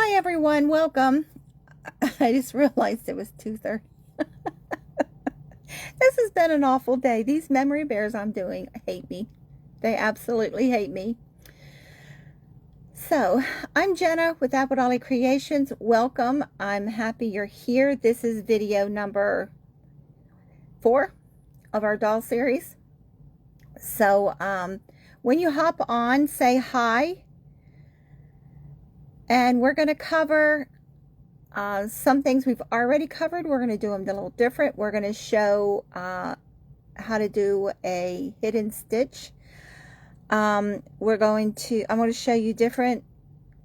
Hi everyone, welcome. I just realized it was 2:30. This has been an awful day. These memory bears I'm doing hate me. They absolutely hate me. So, I'm Jenna with Apple Dolly Creations. Welcome. I'm happy you're here. This is video number 4 of our doll series. So, when you hop on, say hi. And we're going to cover some things we've already covered. We're going to do them a little different. We're going to show how to do a hidden stitch. I'm going to show you different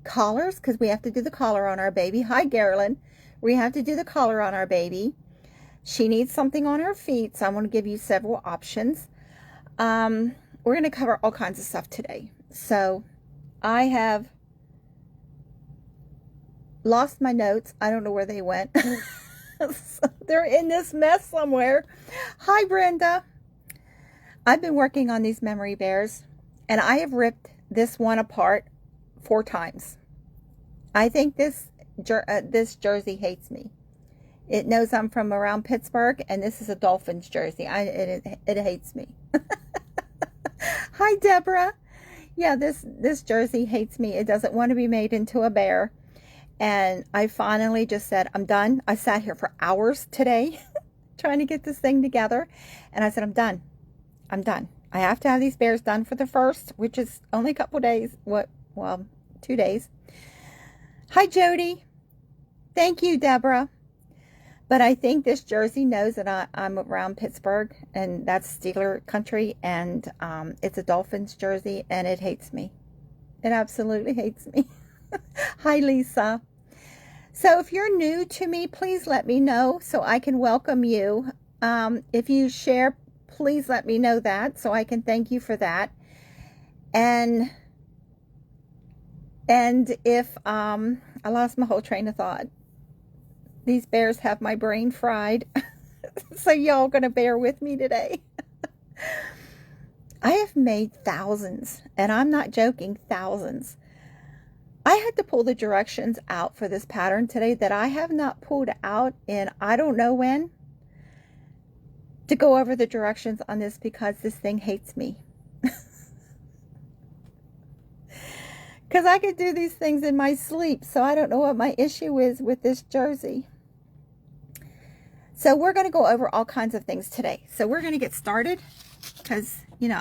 collars because we have to do the collar on our baby. Hi, Garland. We have to do the collar on our baby. She needs something on her feet, so I'm going to give you several options. We're going to cover all kinds of stuff today. So I have lost my notes. I don't know where they went. So they're in this mess somewhere. Hi, Brenda. I've been working on these memory bears, and I have ripped this one apart 4 times. I think this jersey hates me. It knows I'm from around Pittsburgh, and this is a Dolphins jersey. It hates me. Hi, Deborah. Yeah, this jersey hates me. It doesn't want to be made into a bear. And I finally just said, I'm done. I sat here for hours today trying to get this thing together. And I said, I'm done. I'm done. I have to have these bears done for the 1st, which is only a couple days. Well, 2 days. Hi, Jody. Thank you, Deborah. But I think this jersey knows that I'm around Pittsburgh, and that's Steeler country, and it's a Dolphins jersey, and it hates me. It absolutely hates me. Hi, Lisa. So if you're new to me, please let me know so I can welcome you. If you share, please let me know that so I can thank you for that. And if I lost my whole train of thought. These bears have my brain fried. So y'all gonna bear with me today. I have made thousands, and I'm not joking, thousands. I had to pull the directions out for this pattern today that I have not pulled out in I don't know when to go over the directions on this because this thing hates me. Because I could do these things in my sleep, so I don't know what my issue is with this jersey. So we're going to go over all kinds of things today. So we're going to get started because, you know,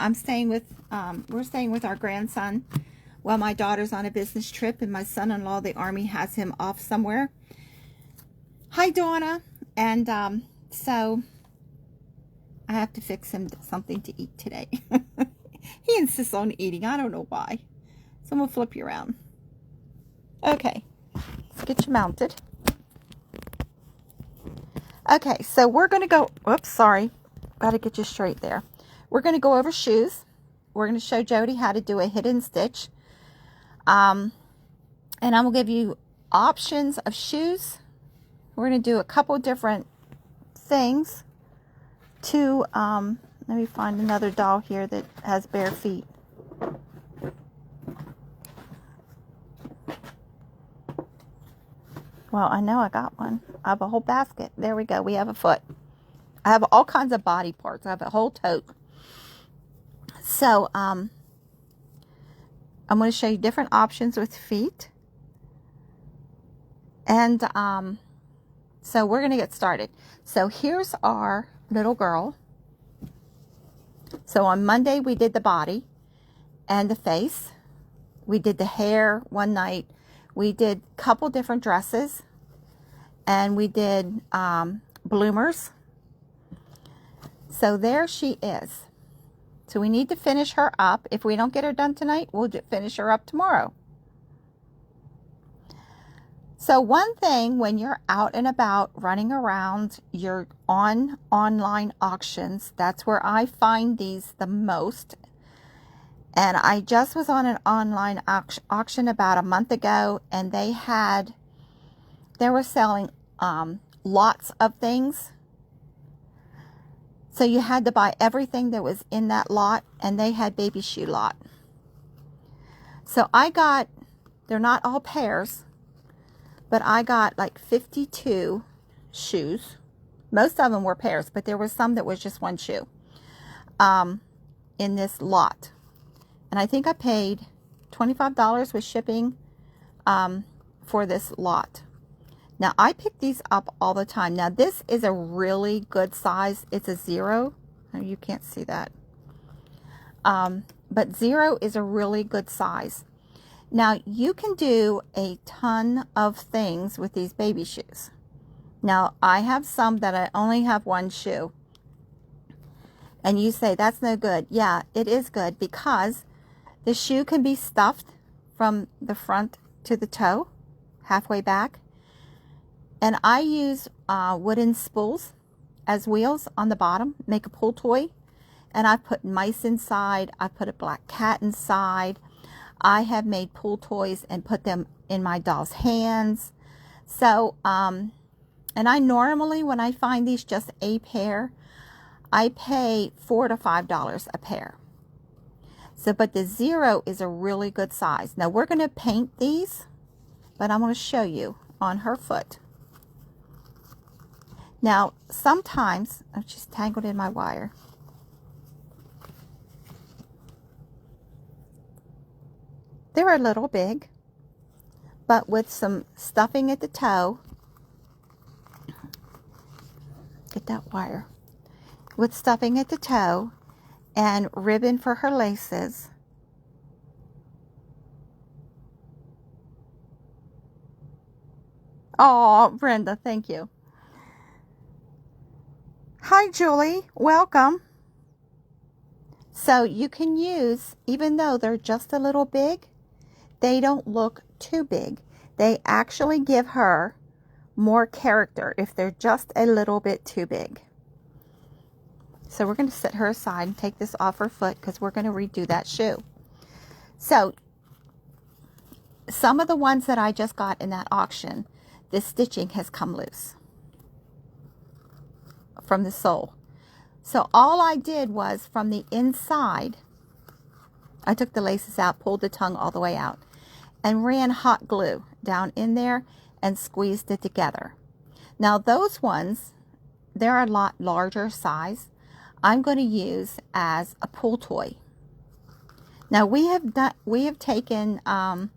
we're staying with our grandson while my daughter's on a business trip, and my son-in-law, the Army, has him off somewhere. Hi, Donna. And so I have to fix him something to eat today. He insists on eating. I don't know why. So I'm going to flip you around. Okay. Let's get you mounted. Okay, so we're going to go, whoops, sorry. Got to get you straight there. We're going to go over shoes. We're going to show Jody how to do a hidden stitch. And I'm going to give you options of shoes. We're going to do a couple different things to, let me find another doll here that has bare feet. Well, I know I got one. I have a whole basket. There we go. We have a foot. I have all kinds of body parts. I have a whole tote. So, I'm going to show you different options with feet. And, so we're going to get started. So here's our little girl. So on Monday, we did the body and the face. We did the hair one night. We did a couple different dresses, and we did bloomers. So there she is. So we need to finish her up. If we don't get her done tonight, we'll finish her up tomorrow. So one thing when you're out and about running around, you're on online auctions. That's where I find these the most. And I just was on an online auction about a month ago, and they were selling lots of things. So you had to buy everything that was in that lot, and they had baby shoe lot. So they're not all pairs, but I got like 52 shoes. Most of them were pairs, but there was some that was just one shoe in this lot. And I think I paid $25 with shipping for this lot. Now, I pick these up all the time. Now, this is a really good size. It's a 0. Oh, you can't see that. But 0 is a really good size. Now, you can do a ton of things with these baby shoes. Now, I have some that I only have one shoe. And you say, that's no good. Yeah, it is good because the shoe can be stuffed from the front to the toe, halfway back. And I use wooden spools as wheels on the bottom, make a pull toy. And I put mice inside. I put a black cat inside. I have made pull toys and put them in my doll's hands. So, and I normally, when I find these just a pair, I pay $4 to $5 a pair. So, but the 0 is a really good size. Now, we're going to paint these, but I'm going to show you on her foot. Now, sometimes, I'm just tangled in my wire. They're a little big, but with some stuffing at the toe, get that wire, with stuffing at the toe and ribbon for her laces. Oh, Brenda, thank you. Hi, Julie. Welcome. So you can use, even though they're just a little big, they don't look too big. They actually give her more character if they're just a little bit too big. So we're going to set her aside and take this off her foot because we're going to redo that shoe. So some of the ones that I just got in that auction, the stitching has come loose from the sole. So all I did was from the inside, I took the laces out, pulled the tongue all the way out, and ran hot glue down in there and squeezed it together. Now those ones, they're a lot larger size. I'm going to use as a pull toy. Now we have taken, I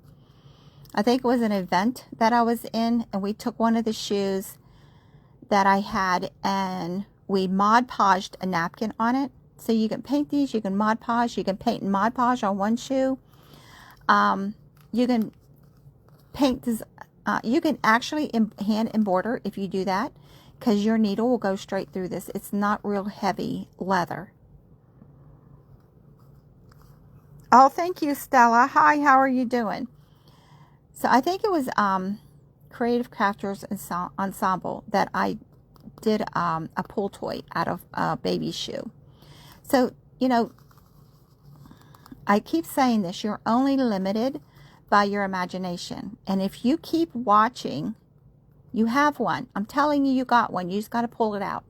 think it was an event that I was in, and we took one of the shoes that I had and we Mod Podged a napkin on it. So you can paint these, you can Mod Podge, you can paint and Mod Podge on one shoe. You can paint this, you can actually hand embroider if you do that, because your needle will go straight through this. It's not real heavy leather. Oh, thank you, Stella. Hi, how are you doing? So I think it was Creative Crafters Ensemble that I did a pull toy out of a baby shoe. So, you know, I keep saying this, you're only limited by your imagination. And if you keep watching, you have one. I'm telling you, you got one. You just got to pull it out.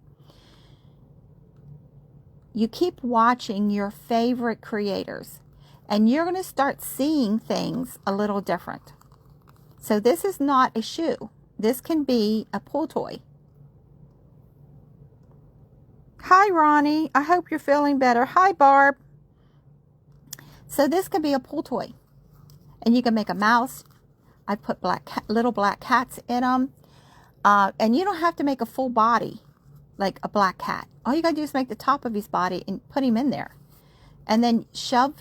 You keep watching your favorite creators, and you're going to start seeing things a little different. So this is not a shoe. This can be a pull toy. Hi, Ronnie. I hope you're feeling better. Hi, Barb. So this could be a pull toy. And you can make a mouse. I put little black cats in them. And you don't have to make a full body like a black cat. All you got to do is make the top of his body and put him in there. And then shove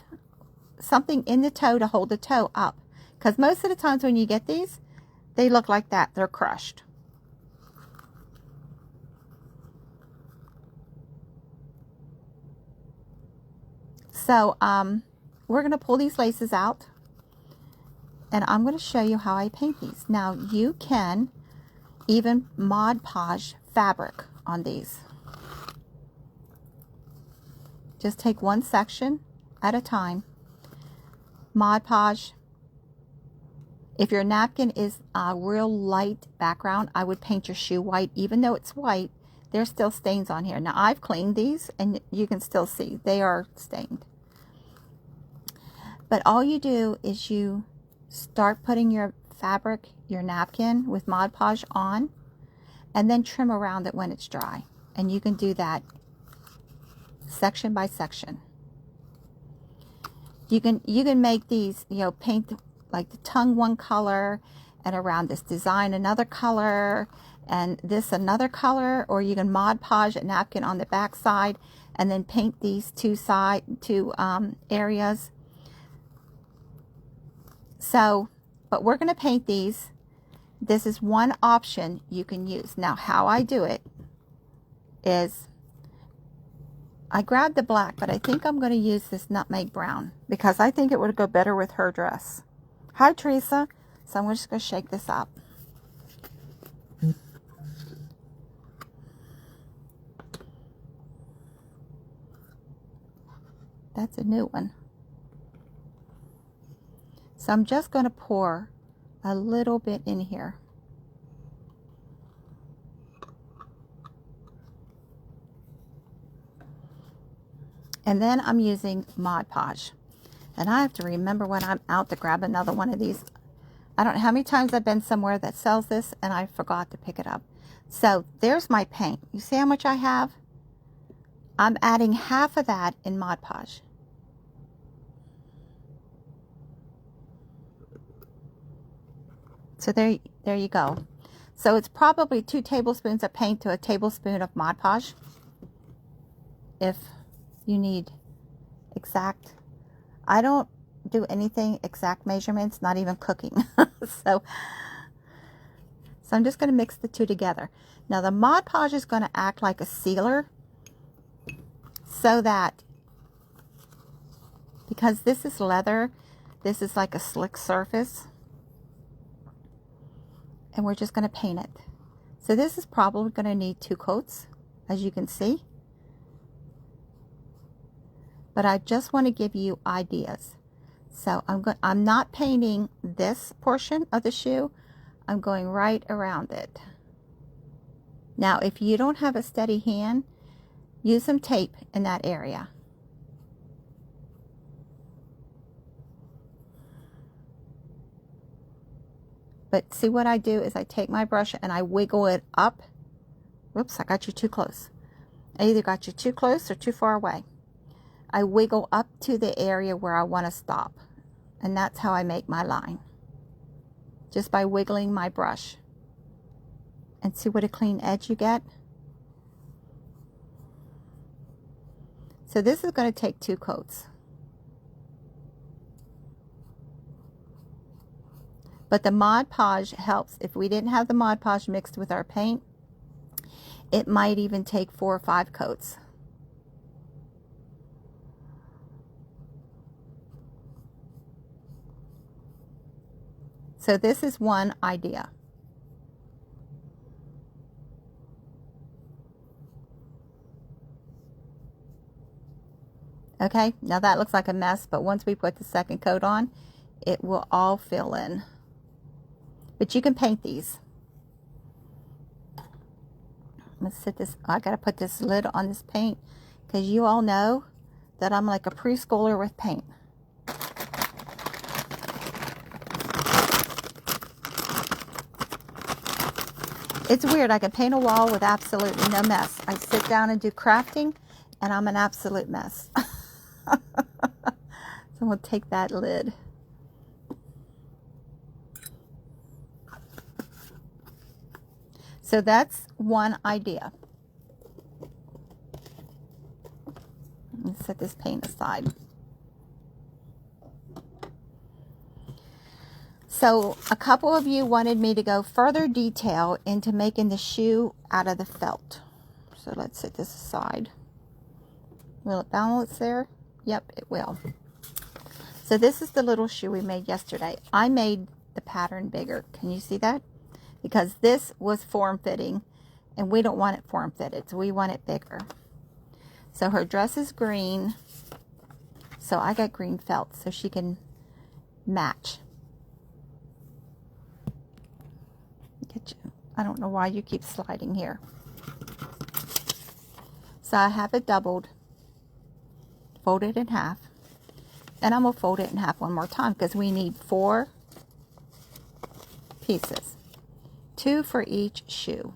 something in the toe to hold the toe up. Because most of the times when you get these, they look like that. They're crushed. So we're going to pull these laces out. And I'm going to show you how I paint these. Now you can even Mod Podge fabric on these. Just take one section at a time. Mod Podge. If your napkin is a real light background, I would paint your shoe white. Even though it's white, there's still stains on here. Now I've cleaned these and you can still see they are stained. But all you do is you start putting your fabric your napkin with Mod Podge on, and then trim around it when it's dry. And you can do that section by section. You can make these, you know, paint like the tongue one color, and around this design another color, and this another color, or you can Mod Podge a napkin on the back side and then paint these two areas. So, but we're going to paint these. This is one option you can use. Now, how I do it is I grabbed the black, but I think I'm going to use this nutmeg brown because I think it would go better with her dress. Hi, Teresa. So I'm just going to shake this up. That's a new one. So I'm just going to pour a little bit in here. And then I'm using Mod Podge. And I have to remember when I'm out to grab another one of these. I don't know how many times I've been somewhere that sells this and I forgot to pick it up. So there's my paint. You see how much I have? I'm adding half of that in Mod Podge. So there you go. So it's probably 2 tablespoons of paint to a tablespoon of Mod Podge. If you need exact, I don't do anything exact measurements, not even cooking. so I'm just going to mix the two together. Now the Mod Podge is going to act like a sealer, so that, because this is leather, this is like a slick surface, and we're just going to paint it. So this is probably going to need 2 coats, as you can see. But I just want to give you ideas. So I'm not painting this portion of the shoe. I'm going right around it. Now, if you don't have a steady hand, use some tape in that area. But see what I do is I take my brush and I wiggle it up. Whoops, I got you too close. I either got you too close or too far away. I wiggle up to the area where I want to stop. And that's how I make my line. Just by wiggling my brush. And see what a clean edge you get? So this is going to take 2 coats. But the Mod Podge helps. If we didn't have the Mod Podge mixed with our paint, it might even take 4 or 5 coats. So this is one idea. Okay, now that looks like a mess, but once we put the second coat on, it will all fill in. But you can paint these. Let's set this, I gotta put this lid on this paint because you all know that I'm like a preschooler with paint. It's weird, I can paint a wall with absolutely no mess. I sit down and do crafting and I'm an absolute mess. So we'll take that lid. So that's one idea. Let's set this paint aside. So a couple of you wanted me to go further detail into making the shoe out of the felt. So let's set this aside. Will it balance there? Yep, it will. So this is the little shoe we made yesterday. I made the pattern bigger. Can you see that? Because this was form-fitting, and we don't want it form-fitted, so we want it bigger. So her dress is green, so I got green felt so she can match. Get you. I don't know why you keep sliding here. So I have it doubled, folded in half, and I'm going to fold it in half one more time because we need 4 pieces, 2 for each shoe.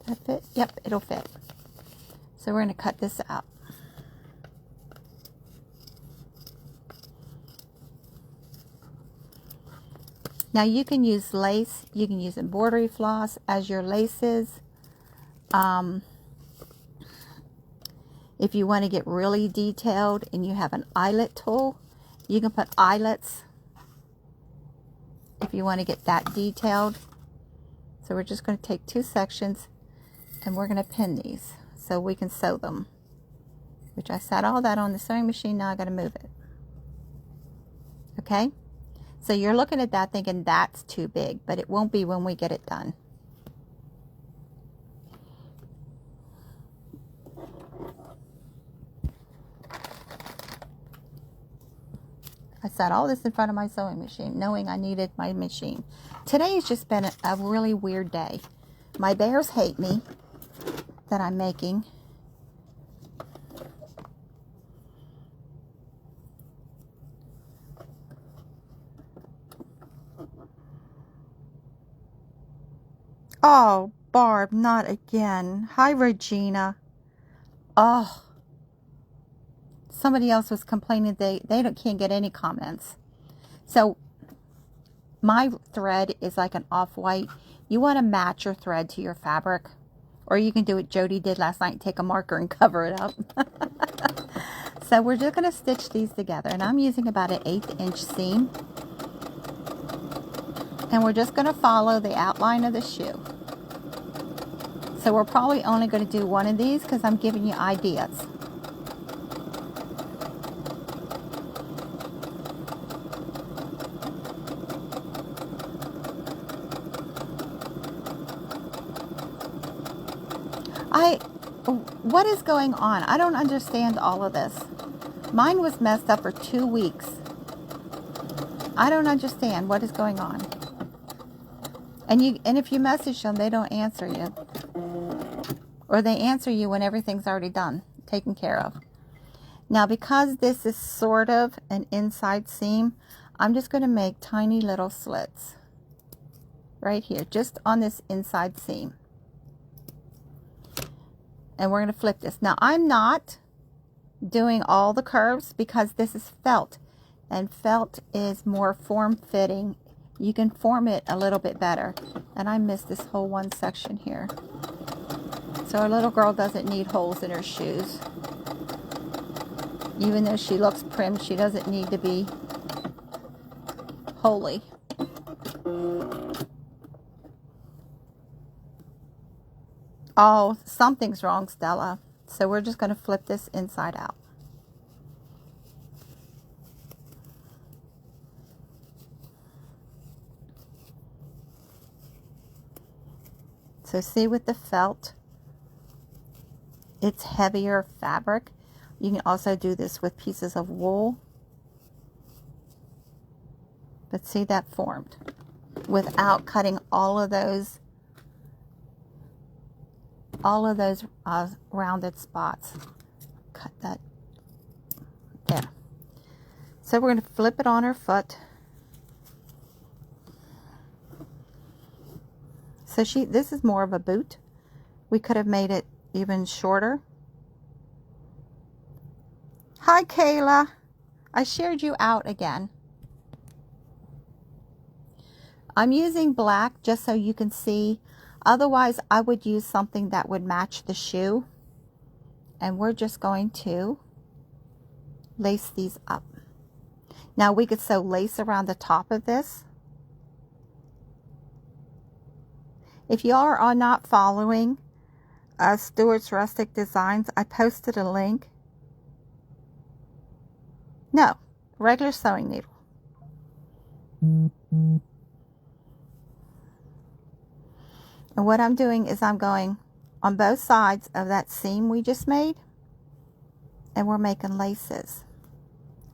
That fit? Yep, it'll fit. So we're going to cut this out. Now you can use lace, you can use embroidery floss as your laces. If you want to get really detailed and you have an eyelet tool, you can put eyelets if you want to get that detailed. So we're just going to take 2 sections and we're going to pin these so we can sew them. Which I set all that on the sewing machine, now I got to move it. Okay? So you're looking at that thinking that's too big, but it won't be when we get it done. I set all this in front of my sewing machine, knowing I needed my machine. Today's just been a really weird day. My bears hate me that I'm making. Oh, Barb, not again. Hi, Regina. Oh, somebody else was complaining they can't get any comments. So my thread is like an off-white. You want to match your thread to your fabric, or you can do what Jody did last night, take a marker and cover it up. So we're just going to stitch these together, and I'm using about an 1/8 inch seam, and we're just going to follow the outline of the shoe. So we're probably only going to do one of these because I'm giving you ideas. What is going on? I don't understand all of this. Mine was messed up for 2 weeks. I don't understand what is going on. And if you message them, they don't answer you. Or they answer you when everything's already done, taken care of. Now, because this is sort of an inside seam, I'm just going to make tiny little slits right here, just on this inside seam. And we're going to flip this. Now, I'm not doing all the curves because this is felt, and felt is more form-fitting. You can form it a little bit better. And I missed this whole one section here. So our little girl doesn't need holes in her shoes. Even though she looks prim, she doesn't need to be holy. Oh, something's wrong, Stella. So we're just going to flip this inside out. So see, with the felt, it's heavier fabric. You can also do this with pieces of wool. But see, that formed without cutting all of those rounded spots. Cut that there. So we're going to flip it on her foot. So this is more of a boot. We could have made it even shorter. Hi, Kayla. I shared you out again. I'm using black just so you can see. Otherwise, I would use something that would match the shoe. And we're just going to lace these up. Now, we could sew lace around the top of this. If you are not following Stuart's Rustic Designs, I posted a link. No, regular sewing needle. And what I'm doing is I'm going on both sides of that seam we just made, and we're making laces.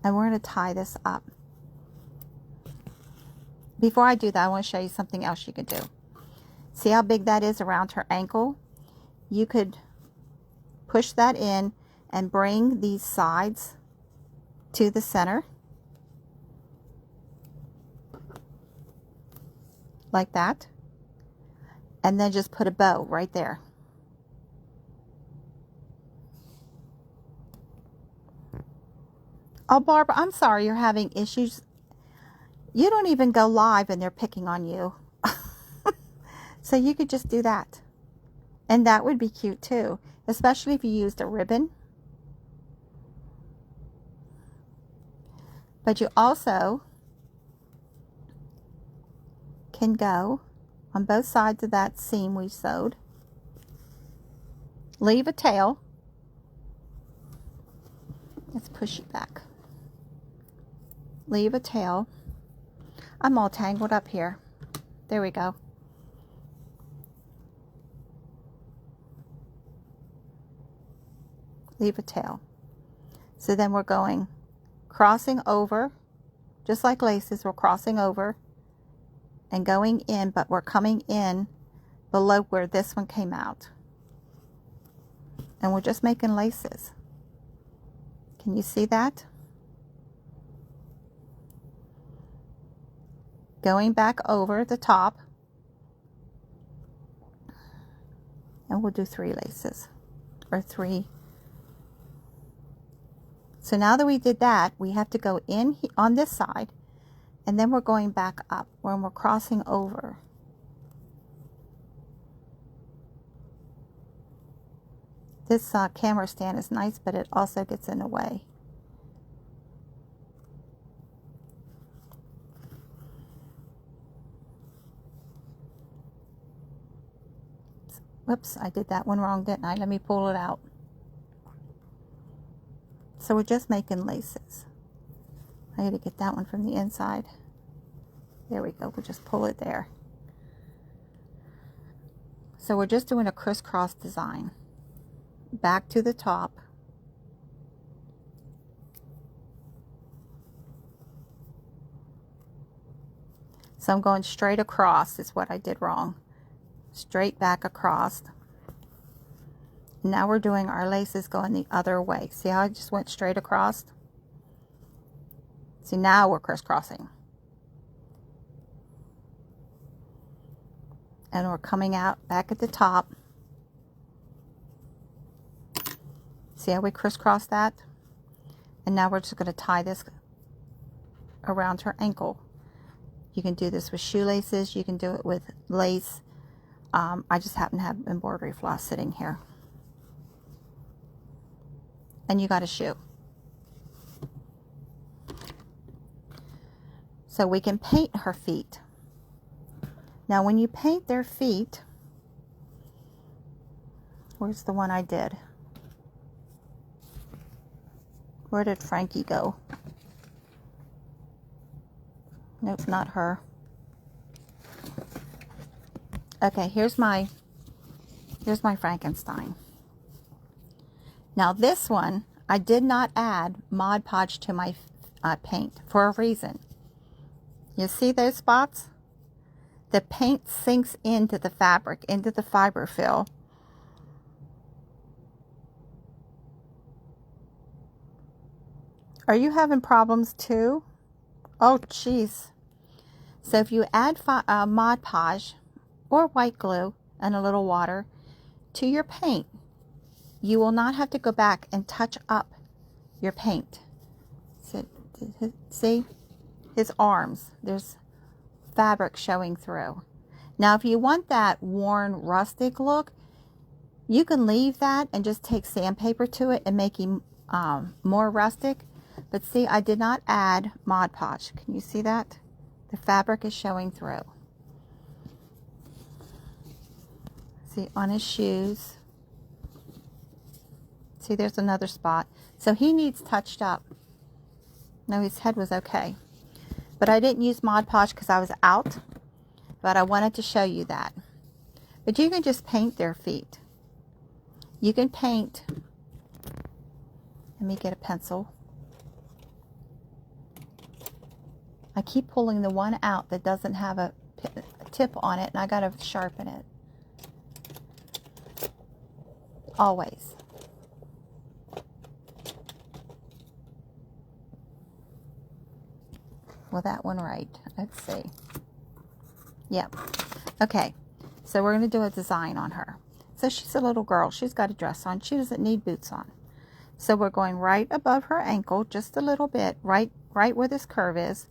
And we're going to tie this up. Before I do that, I want to show you something else you could do. See how big that is around her ankle? You could push that in and bring these sides to the center. like that. And then just put a bow right there. Oh, Barbara, I'm sorry you're having issues. You don't even go live and they're picking on you. So you could just do that. And that would be cute too, especially if you used a ribbon. But you also can go on both sides of that seam we sewed. Leave a tail. Let's push it back. Leave a tail. I'm all tangled up here. There we go. Leave a tail. So then we're going crossing over, just like laces, we're crossing over and going in, but we're coming in below where this one came out. And we're just making laces. Can you see that? Going back over the top, and we'll do 3 laces, or 3. So now that we did that, we have to go in on this side, and then we're going back up when we're crossing over. This camera stand is nice, but it also gets in the way. Whoops, I did that one wrong, didn't I? Let me pull it out. So we're just making laces. I got to get that one from the inside. There we go. We'll just pull it there. So we're just doing a crisscross design. Back to the top. So I'm going straight across is what I did wrong. Straight back across. Now we're doing our laces going the other way. See how I just went straight across? See, now we're crisscrossing. And we're coming out back at the top. See how we crisscross that? And now we're just going to tie this around her ankle. You can do this with shoelaces. You can do it with lace. I just happen to have embroidery floss sitting here. And you got a shoe. So we can paint her feet. Now when you paint their feet, where's the one I did? Where did Frankie go? Nope, not her. Okay, here's my Frankenstein. Now this one, I did not add Mod Podge to my paint for a reason. You see those spots? The paint sinks into the fabric, into the fiber fill. Are you having problems too? Oh, jeez. So if you add Mod Podge or white glue and a little water to your paint, you will not have to go back and touch up your paint. See? His arms. There's fabric showing through. Now, if you want that worn, rustic look, you can leave that and just take sandpaper to it and make him more rustic. But see, I did not add Mod Podge. Can you see that? The fabric is showing through. See, on his shoes. See, there's another spot. So he needs touched up. No, his head was okay. But I didn't use Mod Podge because I was out. But I wanted to show you that. But you can just paint their feet. You can paint. Let me get a pencil. I keep pulling the one out that doesn't have a tip on it, and I gotta sharpen it. Always. Well, that one right. Let's see. Yep. Okay. So we're going to do a design on her. So she's a little girl. She's got a dress on. She doesn't need boots on. So we're going right above her ankle, just a little bit, right where this curve is.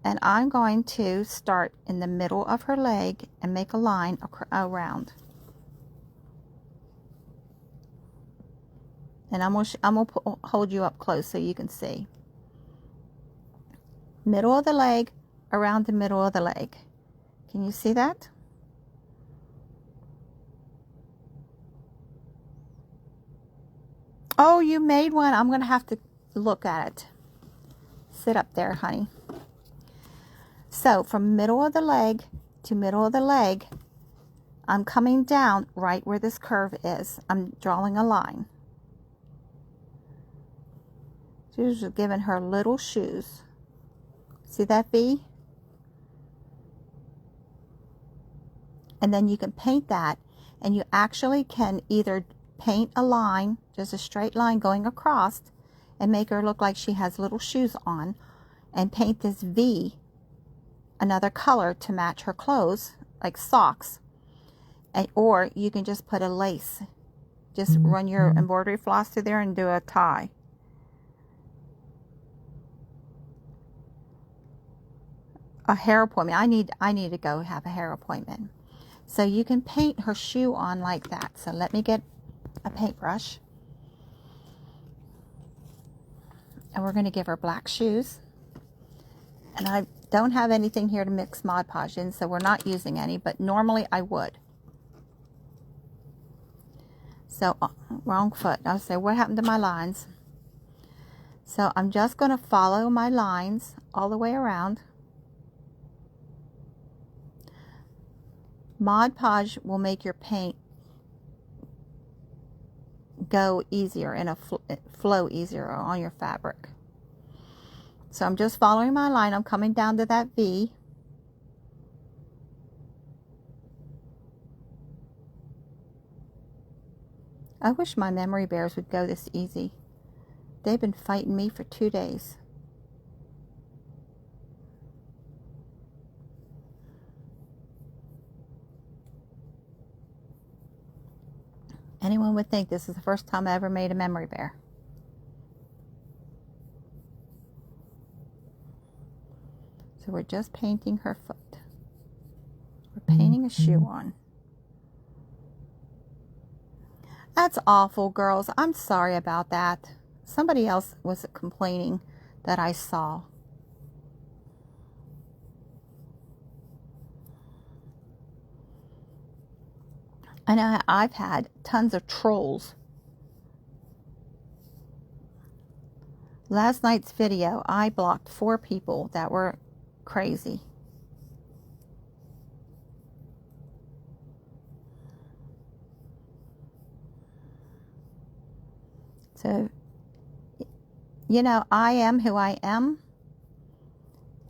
And I'm going to start in the middle of her leg and make a line around. And I'm gonna hold you up close so you can see. Middle of the leg, around the middle of the leg. Can you see that? Oh, you made one. I'm going to have to look at it. Sit up there, honey. So from middle of the leg to middle of the leg, I'm coming down right where this curve is. I'm drawing a line. She's giving her little shoes. See that V? And then you can paint that, and you actually can either paint a line, just a straight line going across, and make her look like she has little shoes on, and paint this V another color to match her clothes, like socks. Or you can just put a lace. Just run your embroidery floss through there and do a tie. A hair appointment. I need to go have a hair appointment. So you can paint her shoe on like that. So let me get a paintbrush. And we're going to give her black shoes. And I don't have anything here to mix Mod Podge in, so we're not using any, but normally I would. So, wrong foot. I'll say, what happened to my lines? So I'm just going to follow my lines all the way around. Mod Podge will make your paint go easier and flow easier on your fabric. So I'm just following my line. I'm coming down to that V. I wish my memory bears would go this easy. They've been fighting me for 2 days. Anyone would think this is the first time I ever made a memory bear. So we're just painting her foot. We're painting a shoe on. That's awful, girls. I'm sorry about that. Somebody else was complaining that I saw. I know I've had tons of trolls. Last night's video, I blocked 4 people that were crazy. So, you know, I am who I am.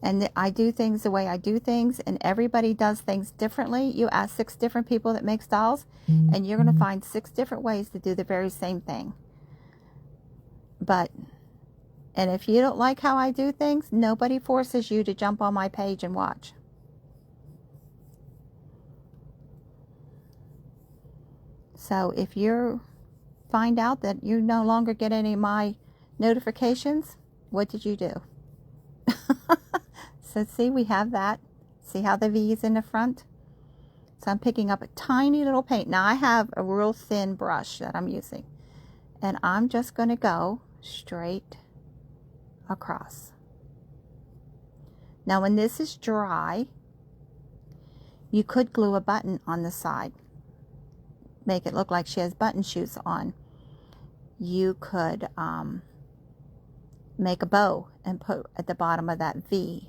And I do things the way I do things, and everybody does things differently. You ask 6 different people that make styles, and you're going to find 6 different ways to do the very same thing. And if you don't like how I do things, nobody forces you to jump on my page and watch. So if you find out that you no longer get any of my notifications, what did you do? So see, we have that. See how the V is in the front? So I'm picking up a tiny little paint. Now I have a real thin brush that I'm using. And I'm just going to go straight across. Now when this is dry, you could glue a button on the side. Make it look like she has button shoes on. You could make a bow and put at the bottom of that V.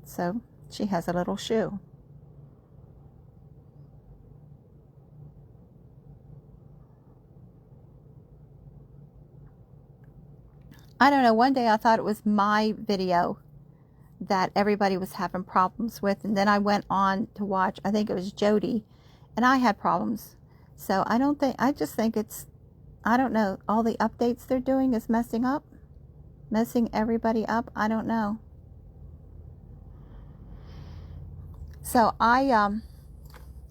So she has a little shoe. I don't know, one day I thought it was my video that everybody was having problems with, and then I went on to watch, I think it was Jody, and I had problems. So I just think it's, I don't know, all the updates they're doing is messing up. Messing everybody up? I don't know. So I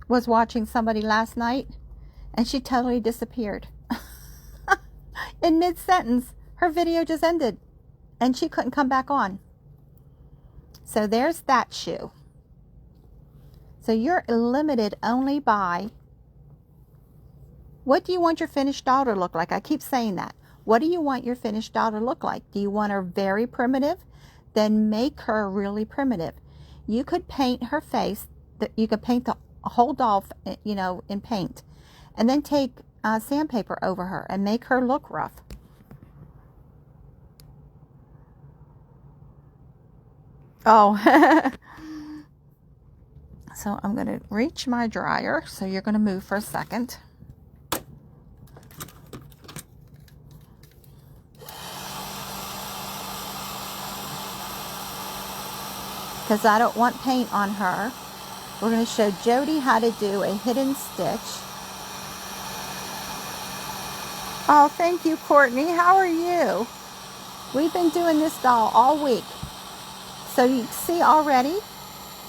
was watching somebody last night, and she totally disappeared. In mid-sentence, her video just ended, and she couldn't come back on. So there's that shoe. So you're limited only by, what do you want your finished doll to look like? I keep saying that. What do you want your finished doll to look like? Do you want her very primitive? Then make her really primitive. You could paint her face. You could paint the whole doll, you know, in paint. And then take sandpaper over her and make her look rough. Oh. So I'm going to reach my dryer. So you're going to move for a second. Because I don't want paint on her. We're going to show Jody how to do a hidden stitch. Oh, thank you, Courtney. How are you? We've been doing this doll all week. So you see already,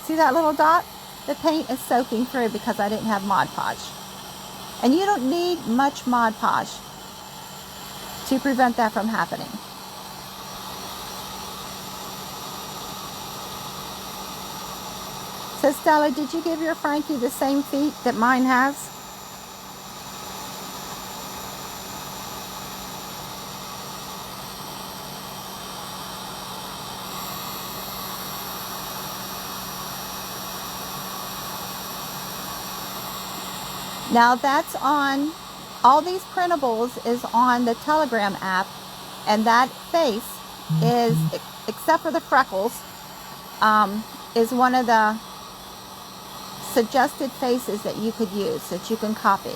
see that little dot? The paint is soaking through because I didn't have Mod Podge. And you don't need much Mod Podge to prevent that from happening. So Stella, did you give your Frankie the same feet that mine has? Now that's on, all these printables is on the Telegram app, and that face is, except for the freckles, is one of the suggested faces that you could use, that you can copy.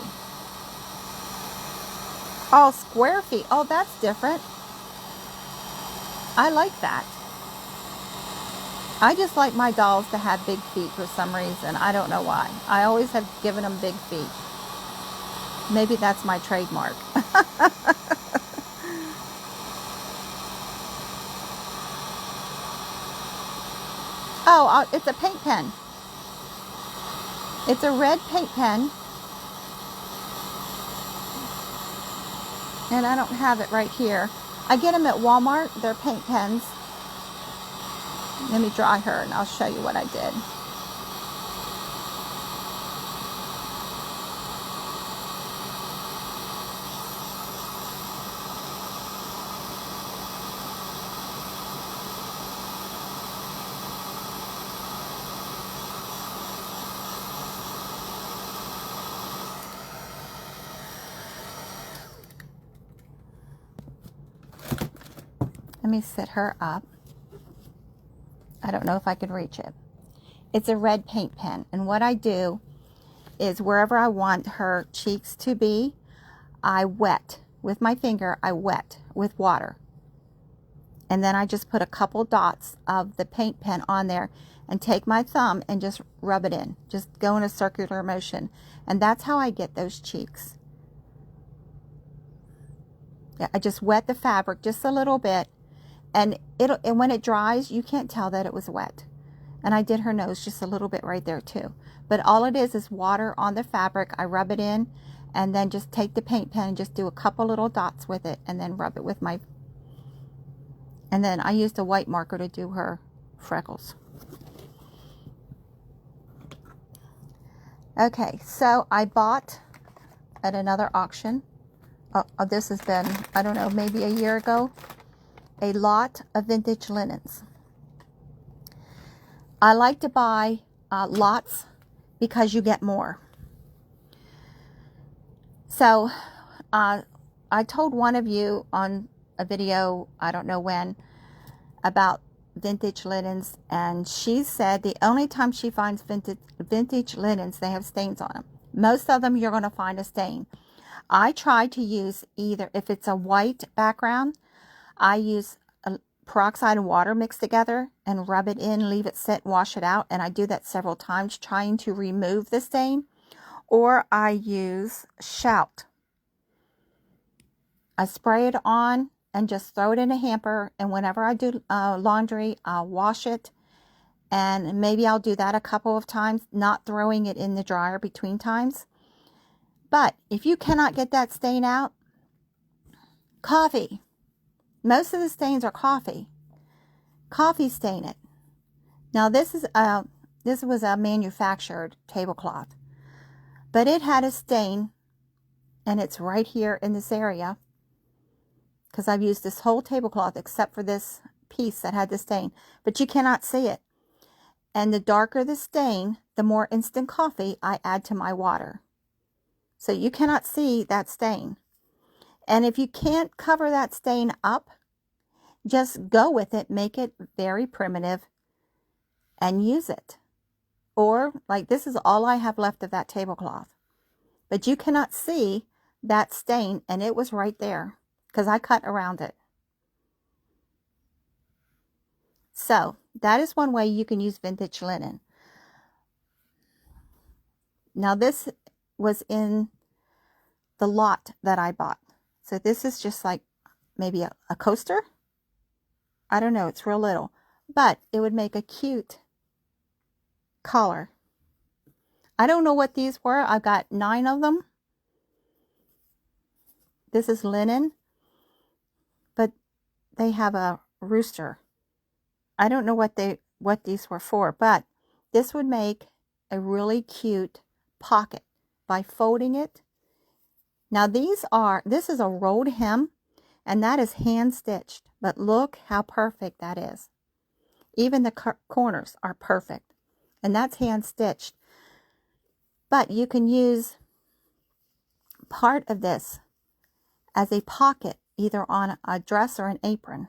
Oh, square feet. Oh, that's different. I like that. I just like my dolls to have big feet for some reason. I don't know why. I always have given them big feet. Maybe that's my trademark. Oh, it's a paint pen. It's a red paint pen. And I don't have it right here. I get them at Walmart. They're paint pens. Let me dry her and I'll show you what I did. Let me sit her up. I don't know if I can reach it. It's a red paint pen. And what I do is wherever I want her cheeks to be, I wet with my finger. I wet with water. And then I just put a couple dots of the paint pen on there and take my thumb and just rub it in. Just go in a circular motion. And that's how I get those cheeks. Yeah, I just wet the fabric just a little bit. And when it dries, you can't tell that it was wet. And I did her nose just a little bit right there too. But all it is water on the fabric. I rub it in and then just take the paint pen and just do a couple little dots with it and then rub it with my... And then I used a white marker to do her freckles. Okay, so I bought at another auction. This has been, I don't know, maybe a year ago. A lot of vintage linens. I like to buy lots because you get more. So I told one of you on a video, I don't know when, about vintage linens, and she said the only time she finds vintage linens, they have stains on them. Most of them you're going to find a stain. I try to use either, if it's a white background, I use peroxide and water mixed together and rub it in, leave it sit, wash it out. And I do that several times trying to remove the stain. Or I use Shout. I spray it on and just throw it in a hamper. And whenever I do laundry, I'll wash it. And maybe I'll do that a couple of times, not throwing it in the dryer between times. But if you cannot get that stain out, coffee. Most of the stains are coffee. Coffee stain it. Now this was a manufactured tablecloth, but it had a stain, and it's right here in this area, because I've used this whole tablecloth except for this piece that had the stain, but you cannot see it. And the darker the stain, the more instant coffee I add to my water. So you cannot see that stain. And if you can't cover that stain up, just go with it, make it very primitive, and use it. Or, like, this is all I have left of that tablecloth. But you cannot see that stain, and it was right there, because I cut around it. So, that is one way you can use vintage linen. Now, this was in the lot that I bought. So, this is just like maybe a coaster. I don't know, it's real little. But it would make a cute collar. I don't know what these were. I got 9 of them. This is linen, but they have a rooster. I don't know what these were for, but this would make a really cute pocket by folding it. Now this is a rolled hem, and that is hand stitched, but look how perfect that is. Even the corners are perfect, and that's hand stitched. But you can use part of this as a pocket, either on a dress or an apron.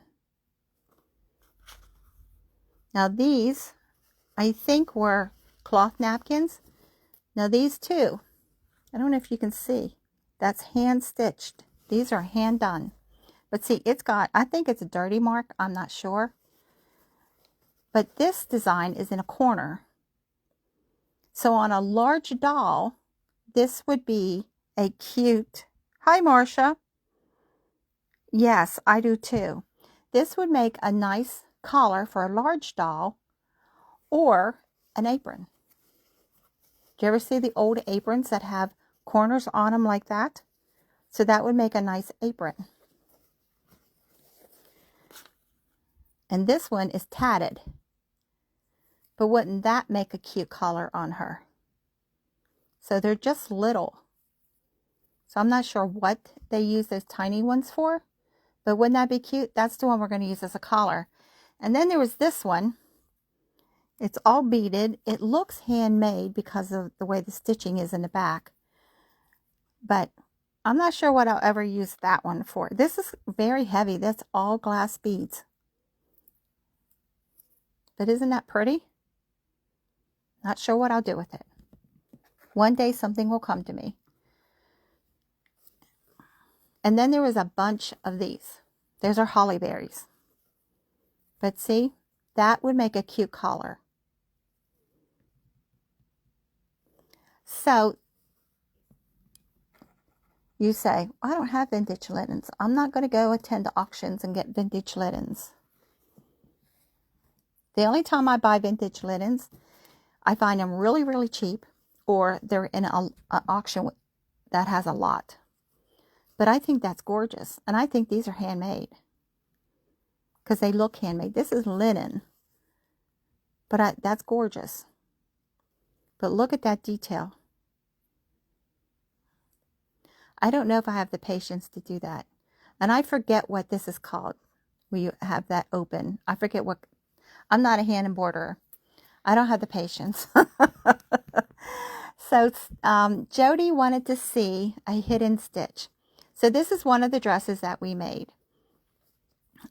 Now these, I think, were cloth napkins. Now these too, I don't know if you can see, that's hand stitched. These are hand done. But see, it's got, I think it's a dirty mark, I'm not sure. But this design is in a corner. So on a large doll, this would be a cute, hi Marcia. Yes, I do too. This would make a nice collar for a large doll or an apron. Do you ever see the old aprons that have corners on them like that? So that would make a nice apron. And this one is tatted. But wouldn't that make a cute collar on her? So they're just little. So I'm not sure what they use those tiny ones for. But wouldn't that be cute? That's the one we're going to use as a collar. And then there was this one. It's all beaded. It looks handmade because of the way the stitching is in the back. But I'm not sure what I'll ever use that one for. This is very heavy. That's all glass beads. But isn't that pretty? Not sure what I'll do with it. One day something will come to me. And then there was a bunch of these. Those are holly berries. But see, that would make a cute collar. So you say, I don't have vintage linens. I'm not going to go attend to auctions and get vintage linens. The only time I buy vintage linens, I find them really, really cheap, or they're in an auction that has a lot. But I think that's gorgeous. And I think these are handmade. Because they look handmade. This is linen. But that's gorgeous. But look at that detail. I don't know if I have the patience to do that. And I forget what this is called. Where you have that open. I forget what. I'm not a hand embroiderer. I don't have the patience. So Jody wanted to see a hidden stitch. So this is one of the dresses that we made.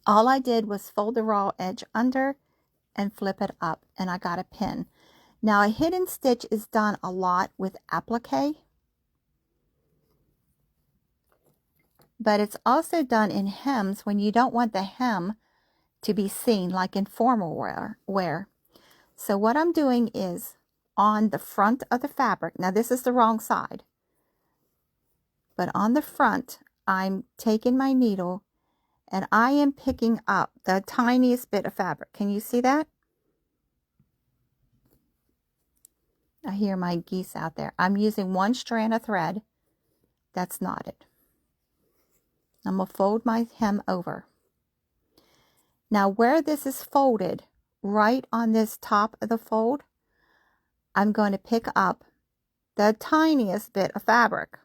All I did was fold the raw edge under and flip it up, and I got a pin. Now a hidden stitch is done a lot with applique, but it's also done in hems when you don't want the hem to be seen, like in formal wear. So what I'm doing is on the front of the fabric, now this is the wrong side, but on the front I'm taking my needle And I am picking up the tiniest bit of fabric. Can you see that? I hear my geese out there. I'm using one strand of thread that's knotted. I'm going to fold my hem over. Now where this is folded, right on this top of the fold, I'm going to pick up the tiniest bit of fabric.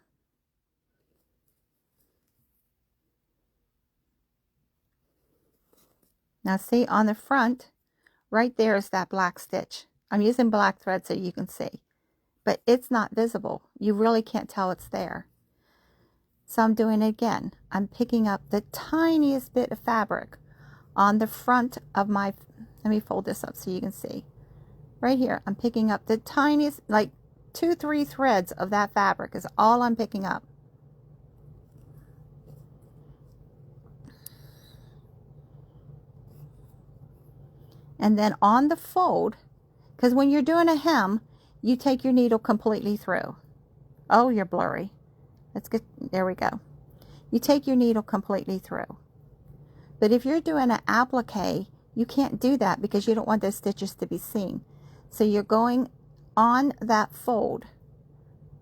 Now see on the front, right there is that black stitch. I'm using black thread so you can see, but it's not visible. You really can't tell it's there. So I'm doing it again. I'm picking up the tiniest bit of fabric on the front of my, let me fold this up so you can see. Right here, I'm picking up the tiniest, like 2-3 threads of that fabric is all I'm picking up. And then on the fold, because when you're doing a hem, you take your needle completely through. Oh, you're blurry. Let's get, there we go. You take your needle completely through. But if you're doing an applique, you can't do that because you don't want those stitches to be seen. So you're going on that fold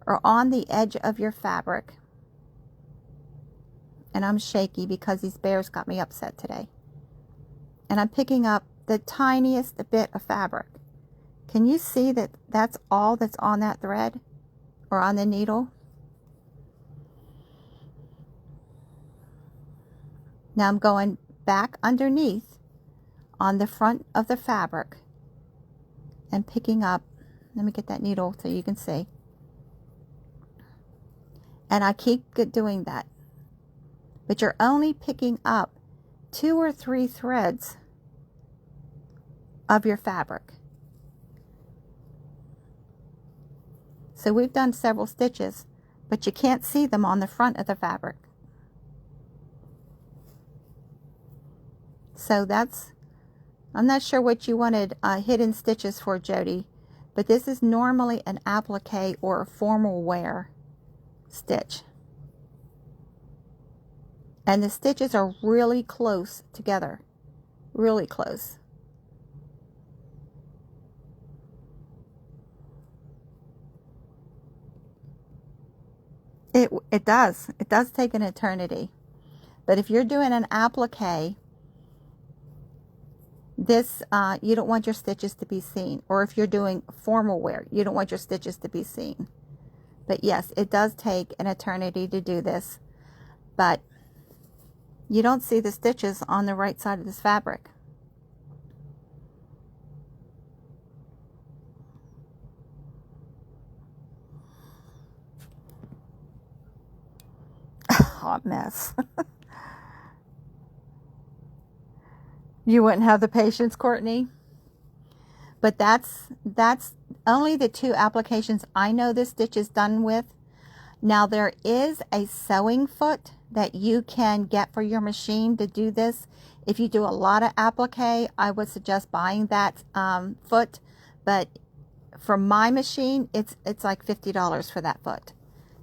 or on the edge of your fabric. And I'm shaky because these bears got me upset today. And I'm picking up the tiniest bit of fabric. Can you see that that's all that's on that thread or on the needle? Now I'm going back underneath on the front of the fabric and picking up, let me get that needle so you can see. And I keep doing that. But you're only picking up 2 or 3 threads of your fabric. So we've done several stitches, but you can't see them on the front of the fabric. So that's, I'm not sure what you wanted hidden stitches for, Jody, but this is normally an applique or a formal wear stitch. And the stitches are really close together, really close. It does take an eternity. But if you're doing an applique, this, you don't want your stitches to be seen. Or if you're doing formal wear, you don't want your stitches to be seen. But yes, it does take an eternity to do this. But you don't see the stitches on the right side of this fabric. Hot mess. You wouldn't have the patience, Courtney. But that's only the 2 applications I know this stitch is done with. Now there is a sewing foot that you can get for your machine to do this. If you do a lot of applique, I would suggest buying that foot. But for my machine, it's like $50 for that foot.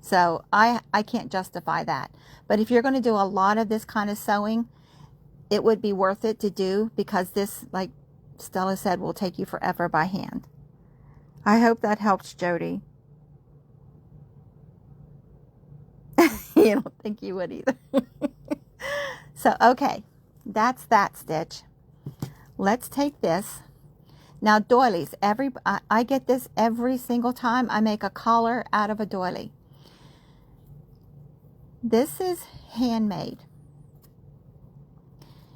So I can't justify that. But if you're going to do a lot of this kind of sewing, it would be worth it to do, because this, like Stella said, will take you forever by hand. I hope that helps, Jody. You don't think you would either. So, okay, that's that stitch. Let's take this. Now, doilies. I get this every single time I make a collar out of a doily. This is handmade.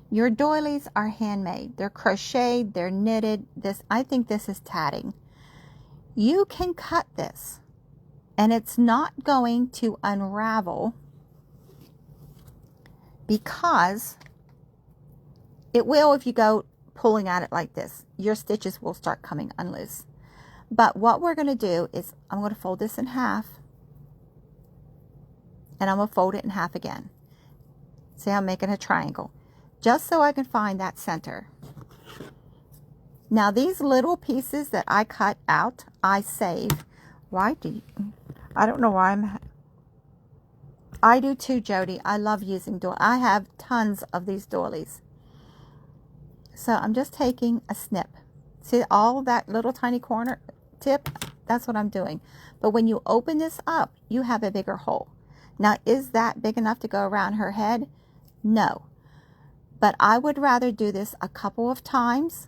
Your doilies are handmade. They're crocheted, they're knitted. I think this is tatting. You can cut this and it's not going to unravel, because it will if you go pulling at it like this. Your stitches will start coming unloose. But what we're going to do is I'm going to fold this in half, and I'm going to fold it in half again. See, I'm making a triangle just so I can find that center. Now these little pieces that I cut out, I save. I don't know why I do too, Jody. I love using doilies. I have tons of these doilies. So I'm just taking a snip. See all that little tiny corner tip? That's what I'm doing. But when you open this up, you have a bigger hole. Now, is that big enough to go around her head? No. But I would rather do this a couple of times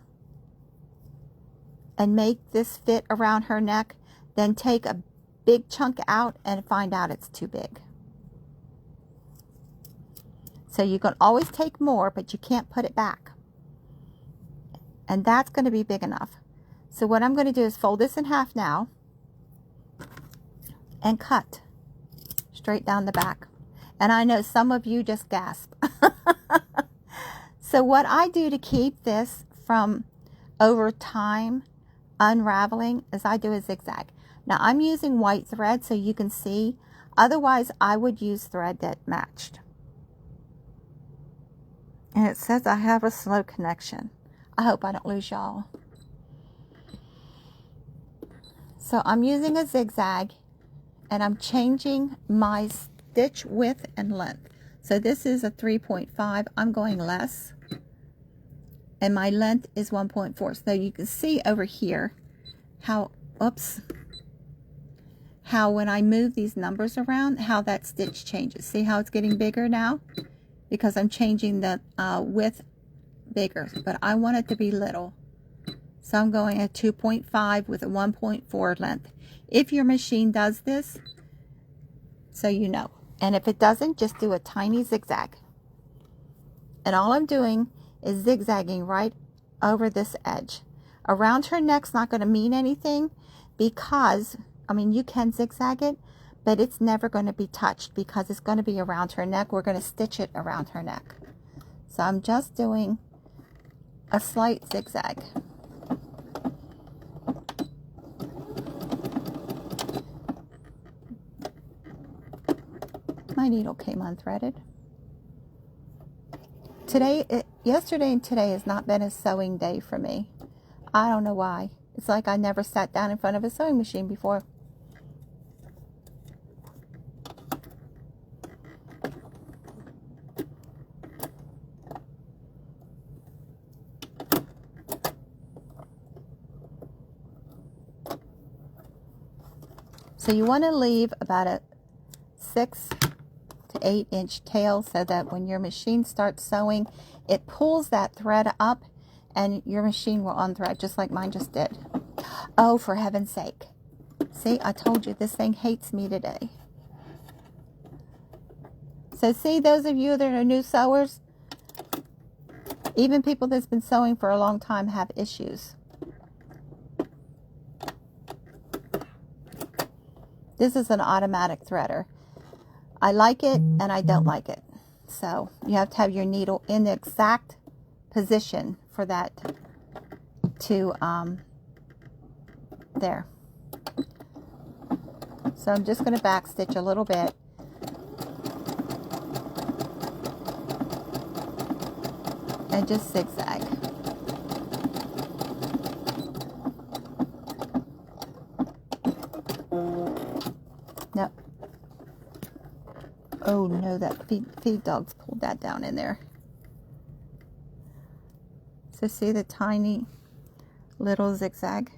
and make this fit around her neck than take a big chunk out and find out it's too big. So you can always take more, but you can't put it back. And that's going to be big enough. So what I'm going to do is fold this in half now and cut straight down the back. And I know some of you just gasp. So what I do to keep this from over time unraveling is I do a zigzag. Now I'm using white thread so you can see. Otherwise I would use thread that matched. And it says I have a slow connection. I hope I don't lose y'all. So I'm using a zigzag and I'm changing my stitch width and length. So this is a 3.5. I'm going less. And my length is 1.4. So you can see over here how, oops, how when I move these numbers around, how that stitch changes. See how it's getting bigger now? Because I'm changing the width bigger, but I want it to be little. So I'm going at 2.5 with a 1.4 length. If your machine does this, so you know. And if it doesn't, just do a tiny zigzag. And all I'm doing is zigzagging right over this edge. Around her neck's not going to mean anything because, I mean, you can zigzag it, but it's never going to be touched because it's going to be around her neck. We're going to stitch it around her neck. So I'm just doing a slight zigzag. My needle came unthreaded. Yesterday and today has not been a sewing day for me. I don't know why. It's like I never sat down in front of a sewing machine before. So you want to leave about a 6 to 8 inch tail so that when your machine starts sewing, it pulls that thread up and your machine will unthread just like mine just did. Oh, for heaven's sake. See, I told you this thing hates me today. So see, those of you that are new sewers, even people that's been sewing for a long time have issues. This is an automatic threader. I like it and I don't like it. So you have to have your needle in the exact position for that to, there. So I'm just going to back stitch a little bit. And just zigzag. No. Oh no, that feed dogs pulled that down in there. So see the tiny little zigzag?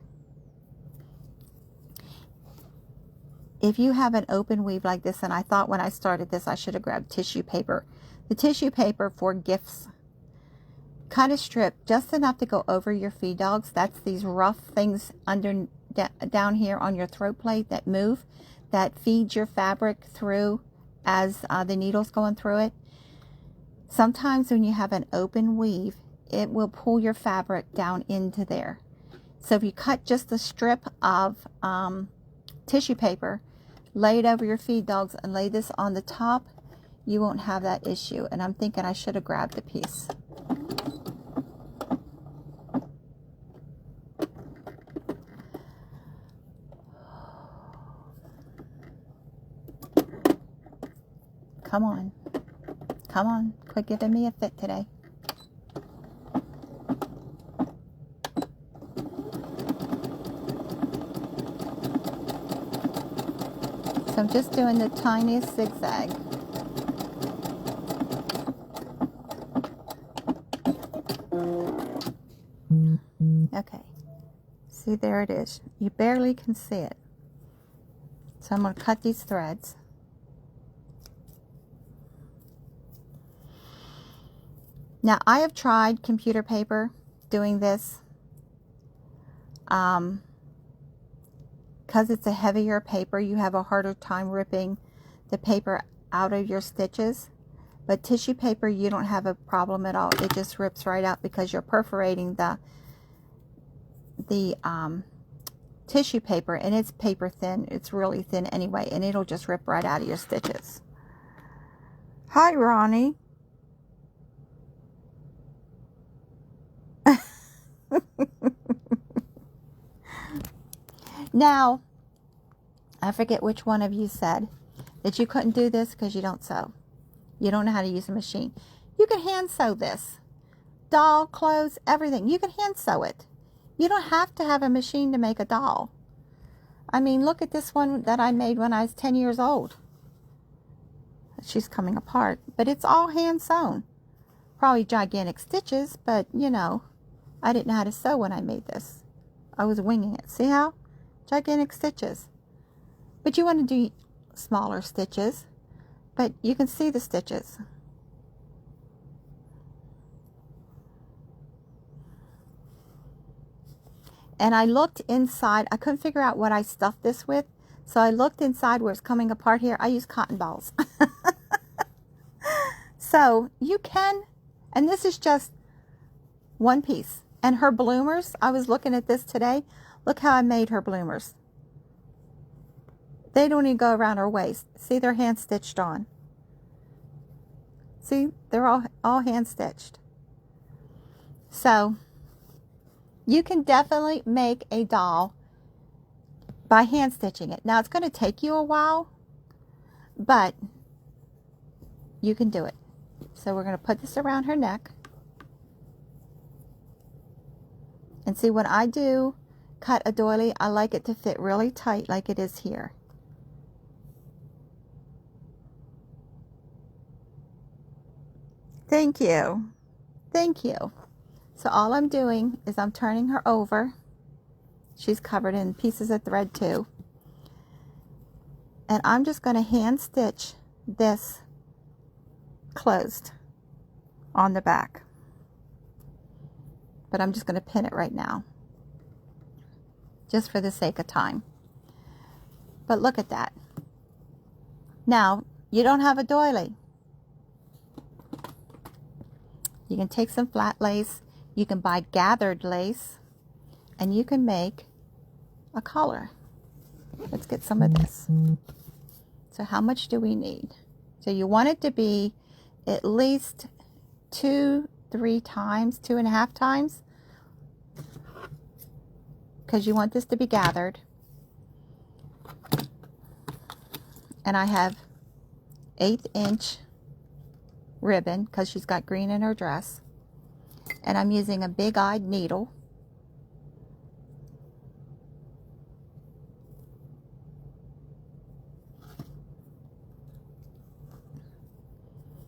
If you have an open weave like this, and I thought when I started this I should have grabbed tissue paper. The tissue paper for gifts. Cut a strip just enough to go over your feed dogs. That's these rough things under down here on your throat plate that move, that feeds your fabric through as the needle's going through it. Sometimes when you have an open weave, it will pull your fabric down into there. So if you cut just a strip of tissue paper, lay it over your feed dogs and lay this on the top, you won't have that issue. And I'm thinking I should have grabbed a piece. Come on. Come on. Quit giving me a fit today. So I'm just doing the tiniest zigzag. See, there it is. You barely can see it. So I'm going to cut these threads. Now, I have tried computer paper doing this because it's a heavier paper. You have a harder time ripping the paper out of your stitches. But tissue paper, you don't have a problem at all. It just rips right out because you're perforating the tissue paper, and it's paper thin. It's really thin anyway, and it'll just rip right out of your stitches. Hi, Ronnie. Now, I forget which one of you said that you couldn't do this because you don't sew. You don't know how to use a machine. You can hand sew this. Doll, clothes, everything. You can hand sew it. You don't have to have a machine to make a doll. I mean, look at this one that I made when I was 10 years old. She's coming apart, but it's all hand sewn. Probably gigantic stitches, but you know, I didn't know how to sew when I made this. I was winging it. See how? Gigantic stitches. But you want to do smaller stitches, but you can see the stitches. And I looked inside. I couldn't figure out what I stuffed this with. So I looked inside where it's coming apart here. I use cotton balls. So you can, and this is just one piece. And her bloomers, I was looking at this today. Look how I made her bloomers. They don't even go around her waist. See, they're hand stitched on. See, they're all hand stitched. So you can definitely make a doll by hand stitching it. Now, it's going to take you a while, but you can do it. So we're going to put this around her neck. And see, when I do cut a doily, I like it to fit really tight like it is here. Thank you. Thank you. So all I'm doing is I'm turning her over. She's covered in pieces of thread too. And I'm just going to hand stitch this closed on the back. But I'm just going to pin it right now, just for the sake of time. But look at that. Now, you don't have a doily. You can take some flat lace. You can buy gathered lace. And you can make a collar. Let's get some of this. So how much do we need? So you want it to be at least 2-3 times, 2.5 times. Because you want this to be gathered. And I have 1/8 inch ribbon because she's got green in her dress. And I'm using a big-eyed needle.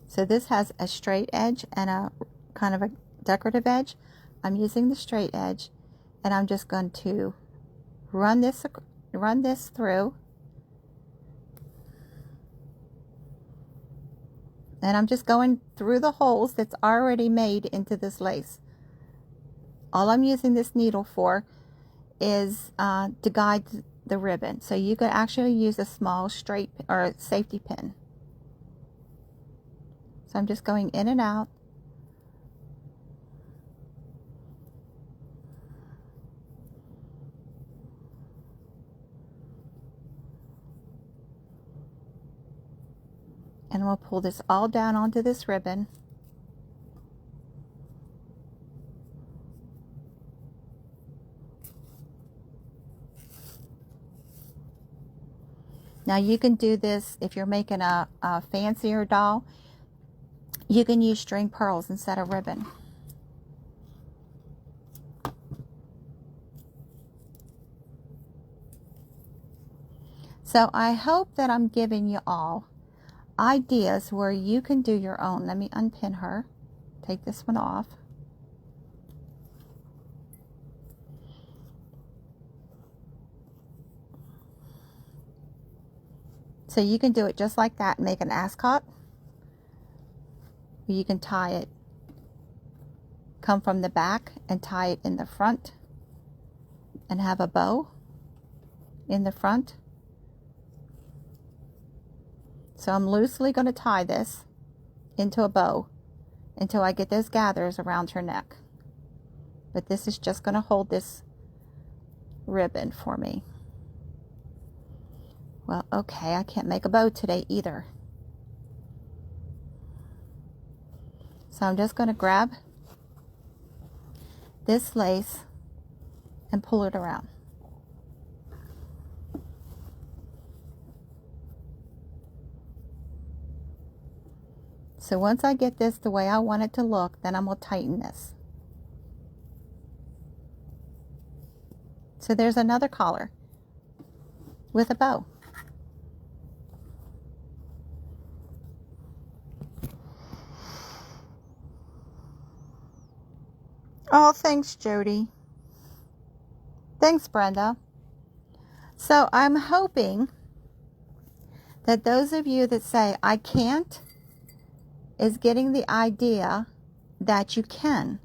So this has a straight edge and a kind of a decorative edge. I'm using the straight edge, and I'm just going to run this through. And I'm just going through the holes that's already made into this lace. All I'm using this needle for is to guide the ribbon. So you could actually use a small straight or safety pin. So I'm just going in and out. And we'll pull this all down onto this ribbon. Now you can do this if you're making a fancier doll. You can use string pearls instead of ribbon. So I hope that I'm giving you all ideas where you can do your own. Let me unpin her. Take this one off. So you can do it just like that and make an ascot. You can tie it, come from the back and tie it in the front and have a bow in the front. So I'm loosely going to tie this into a bow until I get those gathers around her neck. But this is just going to hold this ribbon for me. Well, okay, I can't make a bow today either. So I'm just going to grab this lace and pull it around. So once I get this the way I want it to look, then I'm going to tighten this. So there's another collar with a bow. Oh, thanks, Jody. Thanks, Brenda. So I'm hoping that those of you that say, I can't, is getting the idea that you can.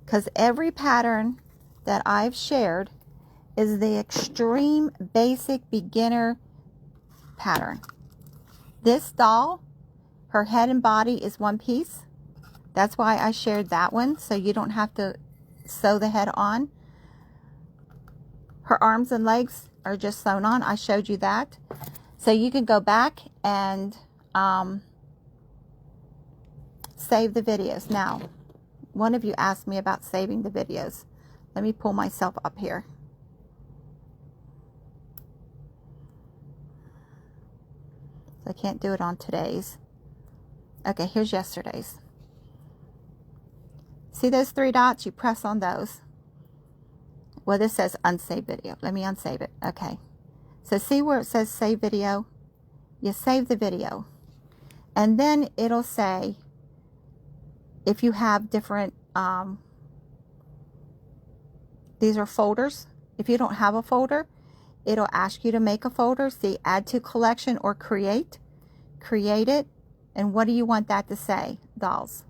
Because every pattern that I've shared is the extreme basic beginner pattern. This doll, her head and body is one piece. That's why I shared that one, so you don't have to sew the head on. Her arms and legs are just sewn on. I showed you that. So you can go back and save the videos. Now, one of you asked me about saving the videos. Let me pull myself up here. I can't do it on today's. Okay, here's yesterday's. See those three dots? You press on those. Well, this says unsave video. Let me unsave it. Okay. So see where it says save video? You save the video. And then it'll say if you have different, these are folders. If you don't have a folder, it'll ask you to make a folder. See, add to collection or create. Create it. And what do you want that to say? Dolls.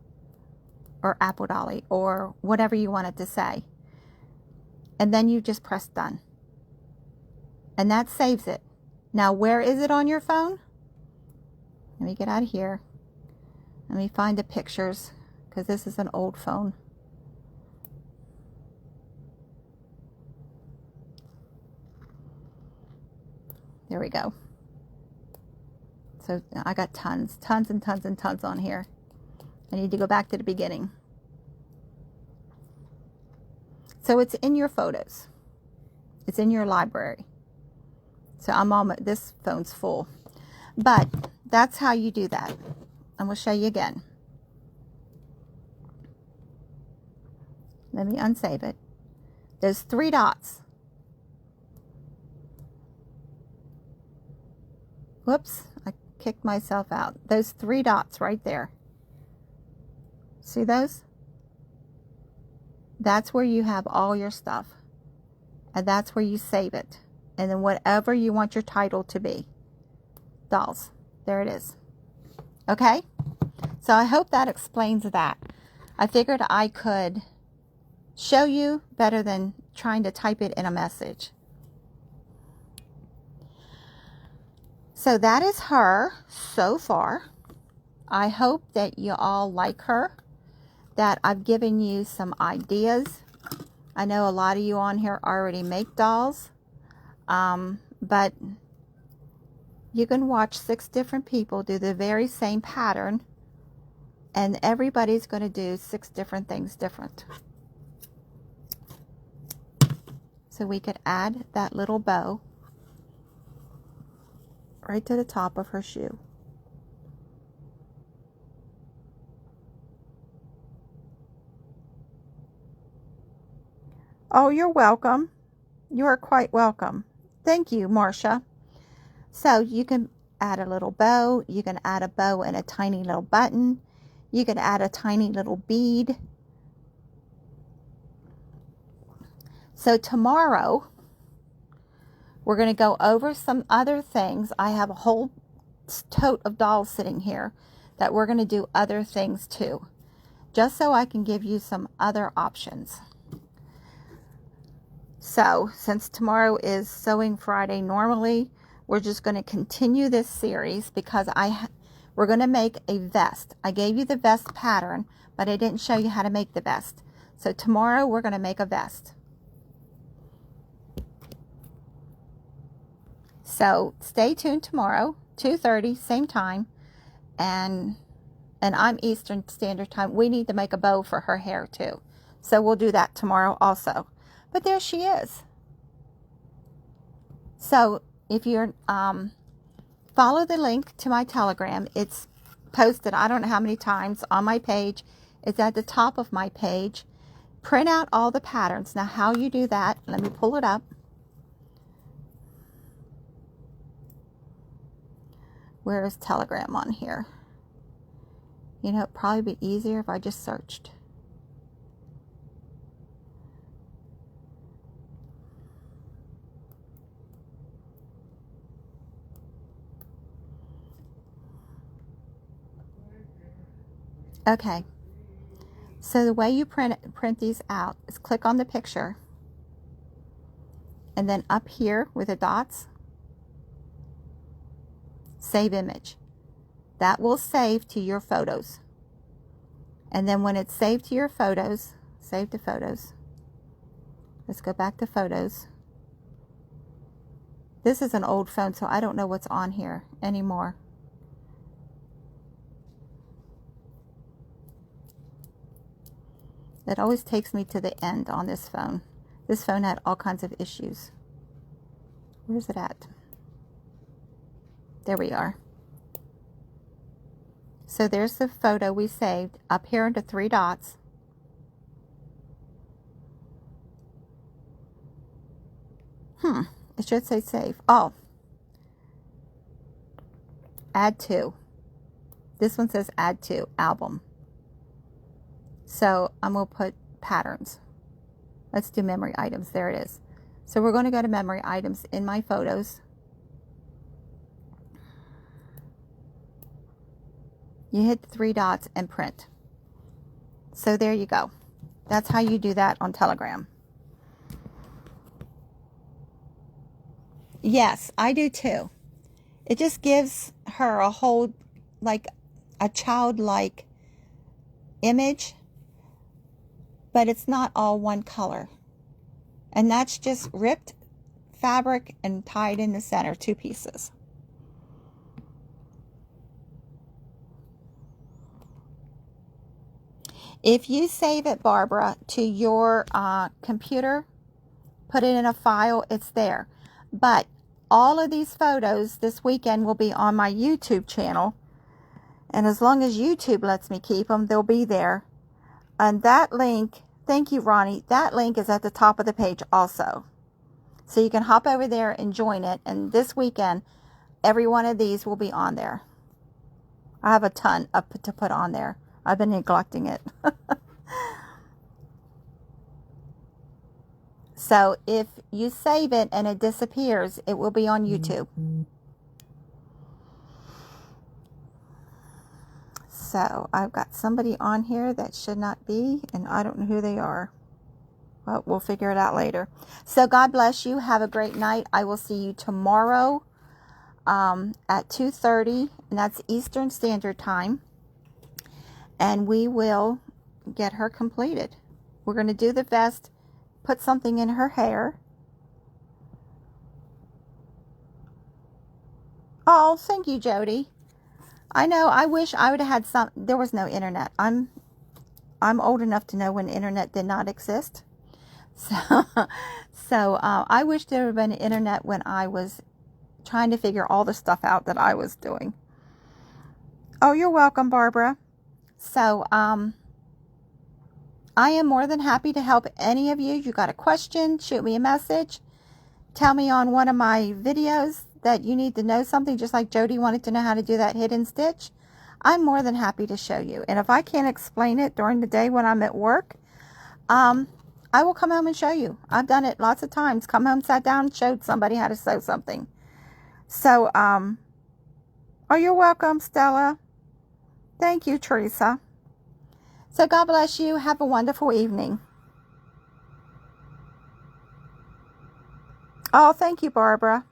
Or Apple Dolly. Or whatever you want it to say. And then you just press done. And that saves it. Now, where is it on your phone? Let me get out of here. Let me find the pictures, because this is an old phone. There we go. So I got tons and tons on here. I need to go back to the beginning. So it's in your photos. It's in your library. So I'm almost, this phone's full. But that's how you do that. I'm going to show you again. Let me unsave it. There's three dots. Whoops, I kicked myself out. Those three dots right there. See those? That's where you have all your stuff. And that's where you save it. And then whatever you want your title to be. Dolls. There it is. Okay? So I hope that explains that. I figured I could show you better than trying to type it in a message. So that is her so far. I hope that you all like her. That I've given you some ideas. I know a lot of you on here already make dolls. But you can watch 6 different people do the very same pattern, and everybody's going to do 6 different things different. So we could add that little bow right to the top of her shoe. Oh, you're welcome. You are quite welcome. Thank you, Marcia. So you can add a little bow. You can add a bow and a tiny little button. You can add a tiny little bead. So tomorrow, we're going to go over some other things. I have a whole tote of dolls sitting here that we're going to do other things too, just so I can give you some other options. So since tomorrow is Sewing Friday, normally we're just going to continue this series because we're going to make a vest. I gave you the vest pattern, but I didn't show you how to make the vest. So tomorrow we're going to make a vest. So stay tuned tomorrow, 2:30, same time, and I'm Eastern Standard Time. We need to make a bow for her hair too. So we'll do that tomorrow also. But there she is. So if you're, follow the link to my Telegram. It's posted, I don't know how many times, on my page. It's at the top of my page. Print out all the patterns. Now how you do that, let me pull it up. Where is Telegram on here? You know, it'd probably be easier if I just searched. Okay. So the way you print these out is click on the picture, and then up here with the dots, save image. That will save to your photos. And then when it's saved to your photos, save to photos. Let's go back to photos. This is an old phone, so I don't know what's on here anymore. It always takes me to the end on this phone. This phone had all kinds of issues. Where's it at? There we are. So there's the photo we saved up here into 3 dots. It should say save. Oh, add to. This one says add to album. So I'm going to put patterns. Let's do memory items. There it is. So we're going to go to memory items in my photos. You hit the 3 dots and print. So there you go. That's how you do that on Telegram. Yes, I do too. It just gives her a whole, like a childlike image, but it's not all one color. And that's just ripped fabric and tied in the center, 2 pieces. If you save it, Barbara, to your computer, put it in a file, it's there. But all of these photos this weekend will be on my YouTube channel. And as long as YouTube lets me keep them, they'll be there. And that link, thank you, Ronnie, that link is at the top of the page also. So you can hop over there and join it. And this weekend, every one of these will be on there. I have a ton to put on there. I've been neglecting it. So if you save it and it disappears, it will be on YouTube. So I've got somebody on here that should not be, and I don't know who they are. Well, we'll figure it out later. So God bless you. Have a great night. I will see you tomorrow at 2:30, and that's Eastern Standard Time. And we will get her completed. We're going to do the vest, put something in her hair. Oh, thank you, Jody. I know, I wish I would have had some. There was no internet. I'm old enough to know when internet did not exist. So I wish there would have been internet when I was trying to figure all the stuff out that I was doing. Oh, you're welcome, Barbara. So I am more than happy to help any of you. You got a question, shoot me a message. Tell me on one of my videos that you need to know something, just like Jody wanted to know how to do that hidden stitch. I'm more than happy to show you. And if I can't explain it during the day when I'm at work, I will come home and show you. I've done it lots of times. Come home, sat down, showed somebody how to sew something. So Oh, you're welcome, Stella. Thank you, Teresa. So God bless you. Have a wonderful evening. Oh, thank you, Barbara.